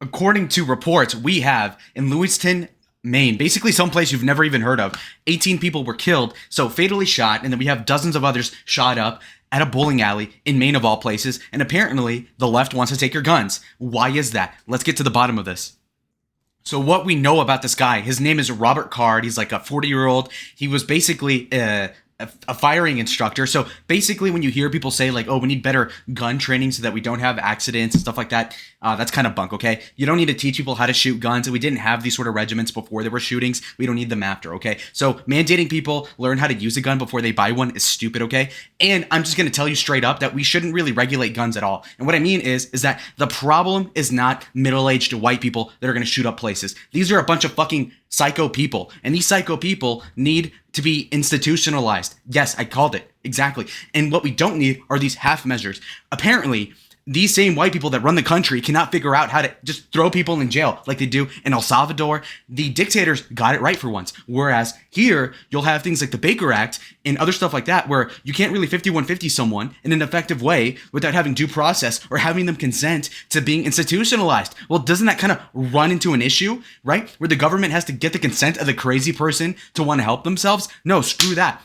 according to reports we have in Lewiston, Maine, basically someplace you've never even heard of, 18 people were killed, so fatally shot, and then we have dozens of others shot up at a bowling alley in Maine of all places, and apparently the left wants to take your guns. Why is that? Let's get to the bottom of this. So what we know about this guy, his name is Robert Card. He's like a 40-year-old. He was basically a firing instructor. So basically when you hear people say like, oh, we need better gun training so that we don't have accidents and stuff like that, that's kind of bunk, okay? You don't need to teach people how to shoot guns. And we didn't have these sort of regiments before there were shootings. We don't need them after, okay? So mandating people learn how to use a gun before they buy one is stupid, okay? And I'm just going to tell you straight up that we shouldn't really regulate guns at all. And what I mean is that the problem is not middle-aged white people that are going to shoot up places. These are a bunch of fucking psycho people, and these psycho people need to be institutionalized. Yes, I called it. Exactly. And what we don't need are these half measures. Apparently, these same white people that run the country cannot figure out how to just throw people in jail like they do in El Salvador. The dictators got it right for once. Whereas here, you'll have things like the Baker Act and other stuff like that where you can't really 5150 someone in an effective way without having due process or having them consent to being institutionalized. Well, doesn't that kind of run into an issue, right? Where the government has to get the consent of the crazy person to want to help themselves? No, screw that.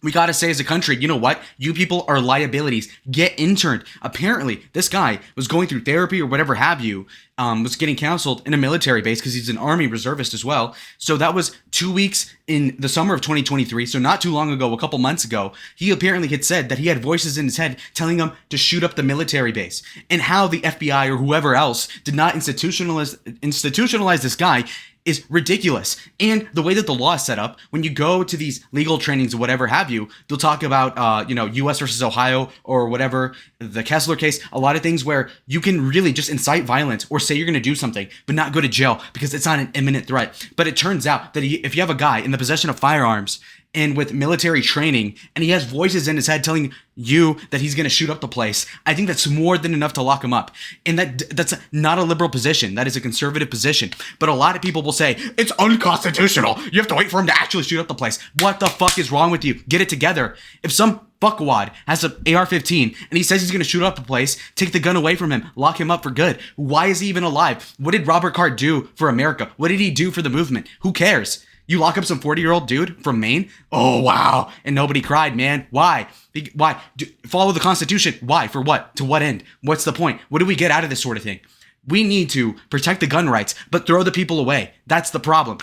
We got to say as a country, you know what? You people are liabilities. Get interned. Apparently, this guy was going through therapy or whatever have you, was getting counseled in a military base because he's an Army reservist as well. So that was 2 weeks in the summer of 2023. So not too long ago, a couple months ago, he apparently had said that he had voices in his head telling him to shoot up the military base. And how the FBI or whoever else did not institutionalize this guy is ridiculous. And the way that the law is set up, when you go to these legal trainings or whatever have you, they'll talk about, U.S. versus Ohio or whatever, the Kessler case, a lot of things where you can really just incite violence or say you're going to do something, but not go to jail because it's not an imminent threat. But it turns out that if you have a guy in the possession of firearms and with military training, and he has voices in his head telling you that he's going to shoot up the place, I think that's more than enough to lock him up. And that's not a liberal position. That is a conservative position. But a lot of people will say, it's unconstitutional. You have to wait for him to actually shoot up the place. What the fuck is wrong with you? Get it together. If some fuckwad has an AR-15 and he says he's going to shoot up the place, take the gun away from him, lock him up for good. Why is he even alive? What did Robert Card do for America? What did he do for the movement? Who cares? You lock up some 40-year-old dude from Maine? Oh, wow. And nobody cried, man. Why? Why? Follow the Constitution. Why? For what? To what end? What's the point? What do we get out of this sort of thing? We need to protect the gun rights, but throw the people away. That's the problem.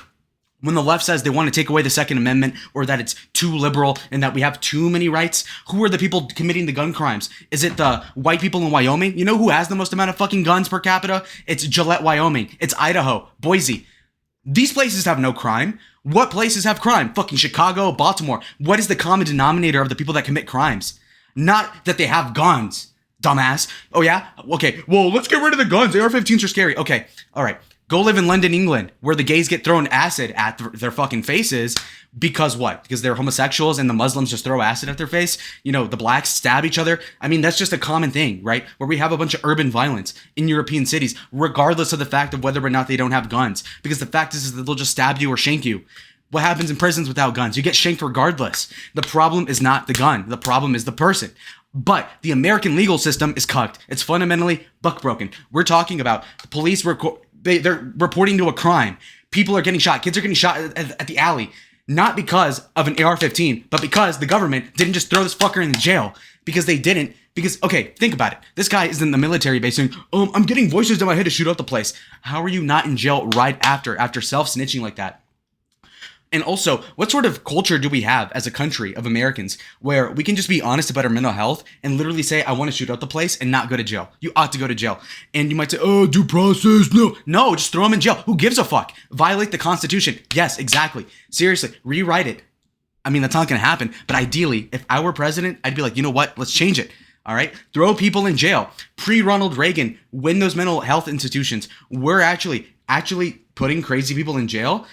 When the left says they want to take away the Second Amendment or that it's too liberal and that we have too many rights, who are the people committing the gun crimes? Is it the white people in Wyoming? You know who has the most amount of fucking guns per capita? It's Gillette, Wyoming. It's Idaho, Boise. These places have no crime. What places have crime? Fucking Chicago, Baltimore. What is the common denominator of the people that commit crimes? Not that they have guns, dumbass. Oh yeah? Okay, well, let's get rid of the guns. AR-15s are scary. Okay, all right. Go live in London, England, where the gays get thrown acid at their fucking faces. Because what? Because they're homosexuals and the Muslims just throw acid at their face? You know, the blacks stab each other? I mean, that's just a common thing, right? Where we have a bunch of urban violence in European cities, regardless of the fact of whether or not they don't have guns. Because the fact is that they'll just stab you or shank you. What happens in prisons without guns? You get shanked regardless. The problem is not the gun. The problem is the person. But the American legal system is cucked. It's fundamentally buck-broken. We're talking about the police, they're reporting to a crime. People are getting shot. Kids are getting shot at the alley. Not because of an AR-15, but because the government didn't just throw this fucker in jail. Because they didn't. Because, okay, think about it. This guy is in the military base saying, I'm getting voices in my head to shoot up the place. How are you not in jail right after self-snitching like that? And also, what sort of culture do we have as a country of Americans where we can just be honest about our mental health and literally say, I want to shoot up the place and not go to jail? You ought to go to jail. And you might say, oh, due process. No, just throw them in jail. Who gives a fuck? Violate the Constitution. Yes, exactly. Seriously, rewrite it. I mean, that's not going to happen. But ideally, if I were president, I'd be like, you know what? Let's change it. All right. Throw people in jail. Pre-Ronald Reagan, when those mental health institutions were actually putting crazy people in jail,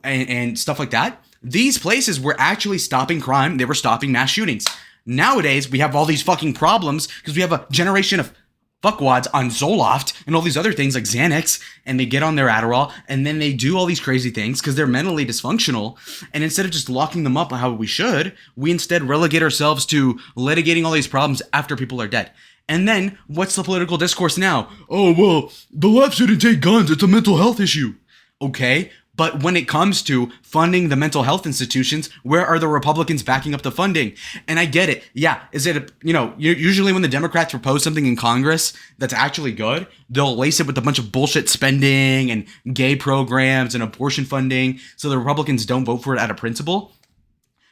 and stuff like that, these places were actually stopping crime. They were stopping mass shootings. Nowadays, we have all these fucking problems because we have a generation of fuckwads on Zoloft and all these other things like Xanax, and they get on their Adderall, and then they do all these crazy things because they're mentally dysfunctional. And instead of just locking them up how we should, we instead relegate ourselves to litigating all these problems after people are dead. And then what's the political discourse now? Oh, well, the left shouldn't take guns. It's a mental health issue. Okay, but when it comes to funding the mental health institutions, where are the Republicans backing up the funding? And I get it. Yeah, is it, usually when the Democrats propose something in Congress that's actually good, they'll lace it with a bunch of bullshit spending and gay programs and abortion funding so the Republicans don't vote for it out of principle.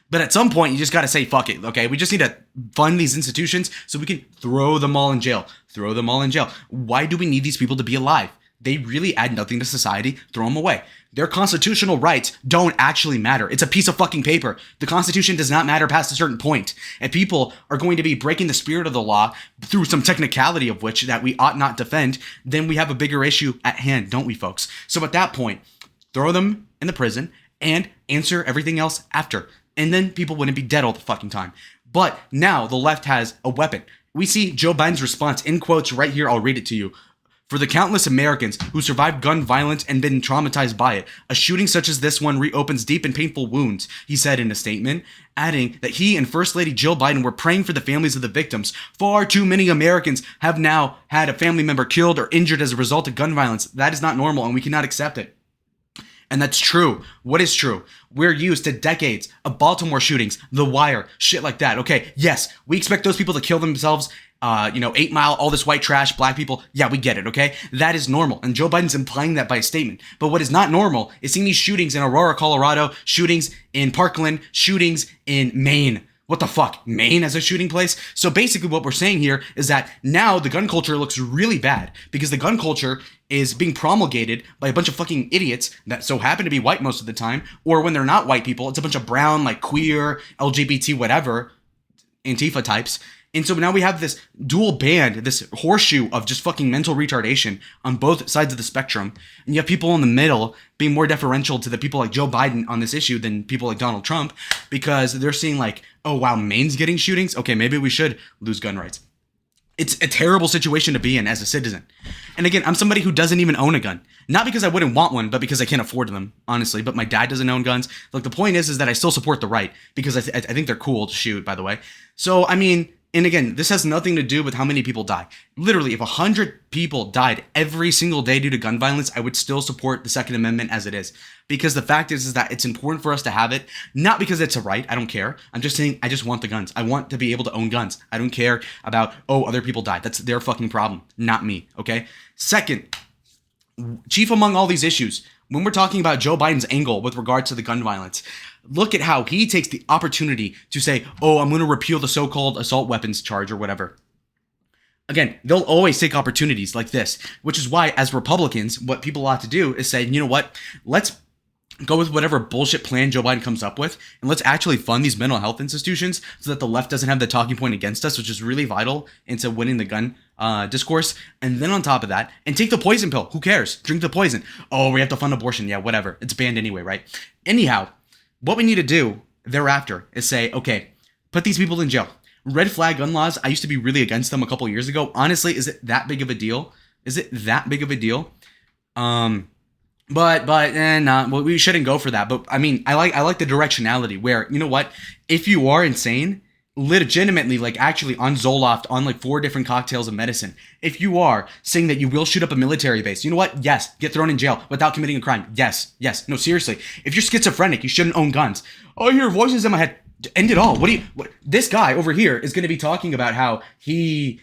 But at some point, you just got to say, fuck it, okay? We just need to fund these institutions so we can throw them all in jail. Throw them all in jail. Why do we need these people to be alive? They really add nothing to society. Throw them away. Their constitutional rights don't actually matter. It's a piece of fucking paper. The Constitution does not matter past a certain point. And people are going to be breaking the spirit of the law through some technicality of which that we ought not defend. Then we have a bigger issue at hand, don't we, folks? So at that point, throw them in the prison and answer everything else after. And then people wouldn't be dead all the fucking time. But now the left has a weapon. We see Joe Biden's response in quotes right here. I'll read it to you. For the countless Americans who survived gun violence and been traumatized by it, a shooting such as this one reopens deep and painful wounds, he said in a statement, adding that he and First Lady Jill Biden were praying for the families of the victims. Far too many Americans have now had a family member killed or injured as a result of gun violence. That is not normal, and we cannot accept it. And that's true. What is true? We're used to decades of Baltimore shootings, The Wire, shit like that. Okay, yes, we expect those people to kill themselves. 8 Mile, all this white trash, black people. Yeah, we get it, okay? That is normal. And Joe Biden's implying that by a statement. But what is not normal is seeing these shootings in Aurora, Colorado, shootings in Parkland, shootings in Maine. What the fuck? Maine as a shooting place? So basically what we're saying here is that now the gun culture looks really bad because the gun culture is being promulgated by a bunch of fucking idiots that so happen to be white most of the time, or when they're not white people, it's a bunch of brown, like queer, LGBT, whatever, Antifa types. And so now we have this dual band, this horseshoe of just fucking mental retardation on both sides of the spectrum. And you have people in the middle being more deferential to the people like Joe Biden on this issue than people like Donald Trump because they're seeing like, oh, wow, Maine's getting shootings? Okay, maybe we should lose gun rights. It's a terrible situation to be in as a citizen. And again, I'm somebody who doesn't even own a gun. Not because I wouldn't want one, but because I can't afford them, honestly. But my dad doesn't own guns. Like, the point is that I still support the right because I think they're cool to shoot, by the way. So, I mean, and again, this has nothing to do with how many people die. Literally, if 100 people died every single day due to gun violence, I would still support the Second Amendment as it is. Because the fact is that it's important for us to have it, not because it's a right. I don't care. I'm just saying I just want the guns. I want to be able to own guns. I don't care about, oh, other people died. That's their fucking problem, not me, okay? Second, chief among all these issues, when we're talking about Joe Biden's angle with regards to the gun violence, look at how he takes the opportunity to say, oh, I'm going to repeal the so-called assault weapons charge or whatever. Again, they'll always take opportunities like this, which is why as Republicans, what people ought to do is say, you know what, let's go with whatever bullshit plan Joe Biden comes up with, and let's actually fund these mental health institutions so that the left doesn't have the talking point against us, which is really vital into winning the gun discourse. And then on top of that, and take the poison pill. Who cares? Drink the poison. Oh, we have to fund abortion. Yeah, whatever. It's banned anyway, right? Anyhow, what we need to do thereafter is say, okay, put these people in jail. Red flag gun laws, I used to be really against them a couple years ago. Honestly, is it that big of a deal? Is it that big of a deal? Well, we shouldn't go for that. But I mean, I like the directionality where, you know what, if you are insane, legitimately, like actually on Zoloft, on like 4 different cocktails of medicine, if you are saying that you will shoot up a military base, you know what? Yes, get thrown in jail without committing a crime. Yes. No, seriously. If you're schizophrenic, you shouldn't own guns. Oh, I hear voices in my head. End it all. What? This guy over here is going to be talking about how he,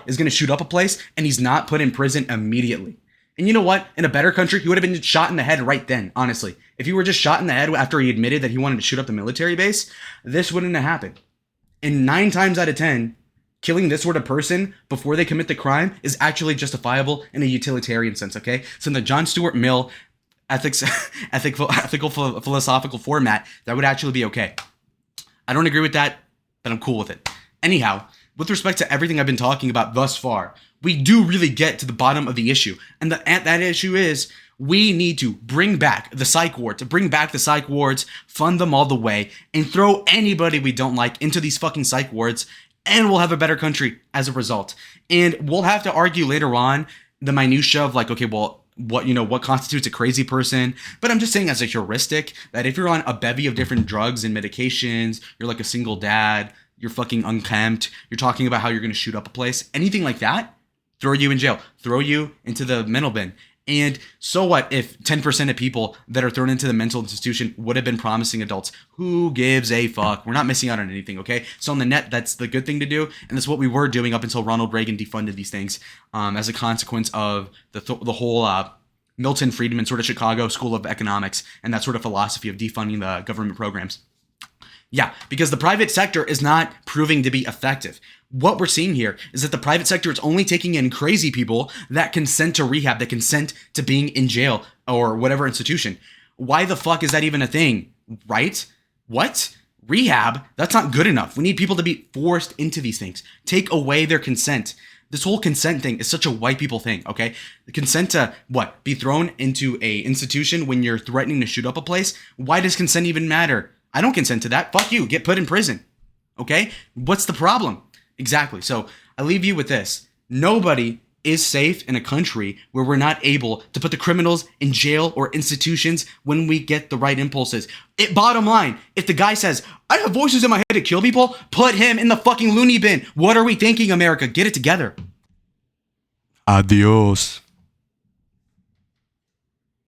is going to shoot up a place and he's not put in prison immediately. And you know what? In a better country, he would have been shot in the head right then, honestly. If he were just shot in the head after he admitted that he wanted to shoot up the military base, this wouldn't have happened. And 9 times out of 10, killing this sort of person before they commit the crime is actually justifiable in a utilitarian sense, okay? So in the John Stuart Mill ethical philosophical format, that would actually be okay. I don't agree with that, but I'm cool with it. Anyhow, with respect to everything I've been talking about thus far, we do really get to the bottom of the issue. And that issue is we need to bring back the psych wards, fund them all the way, and throw anybody we don't like into these fucking psych wards, and we'll have a better country as a result. And we'll have to argue later on the minutia of like, okay, well, what constitutes a crazy person. But I'm just saying as a heuristic that if you're on a bevy of different drugs and medications, you're like a single dad, you're fucking unkempt, you're talking about how you're going to shoot up a place, anything like that, throw you in jail, throw you into the mental bin. And so what if 10% of people that are thrown into the mental institution would have been promising adults? Who gives a fuck? We're not missing out on anything, okay? So on the net, that's the good thing to do. And that's what we were doing up until Ronald Reagan defunded these things as a consequence of the whole Milton Friedman sort of Chicago School of Economics and that sort of philosophy of defunding the government programs. Yeah, because the private sector is not proving to be effective. What we're seeing here is that the private sector is only taking in crazy people that consent to rehab, that consent to being in jail or whatever institution. Why the fuck is that even a thing, right? What? Rehab? That's not good enough. We need people to be forced into these things. Take away their consent. This whole consent thing is such a white people thing, okay? The consent to, what? Be thrown into a institution when you're threatening to shoot up a place? Why does consent even matter? I don't consent to that. Fuck you. Get put in prison. Okay? What's the problem? Exactly. So I leave you with this. Nobody is safe in a country where we're not able to put the criminals in jail or institutions when we get the right impulses. Bottom line, if the guy says, I have voices in my head to kill people, put him in the fucking loony bin. What are we thinking, America? Get it together. Adios.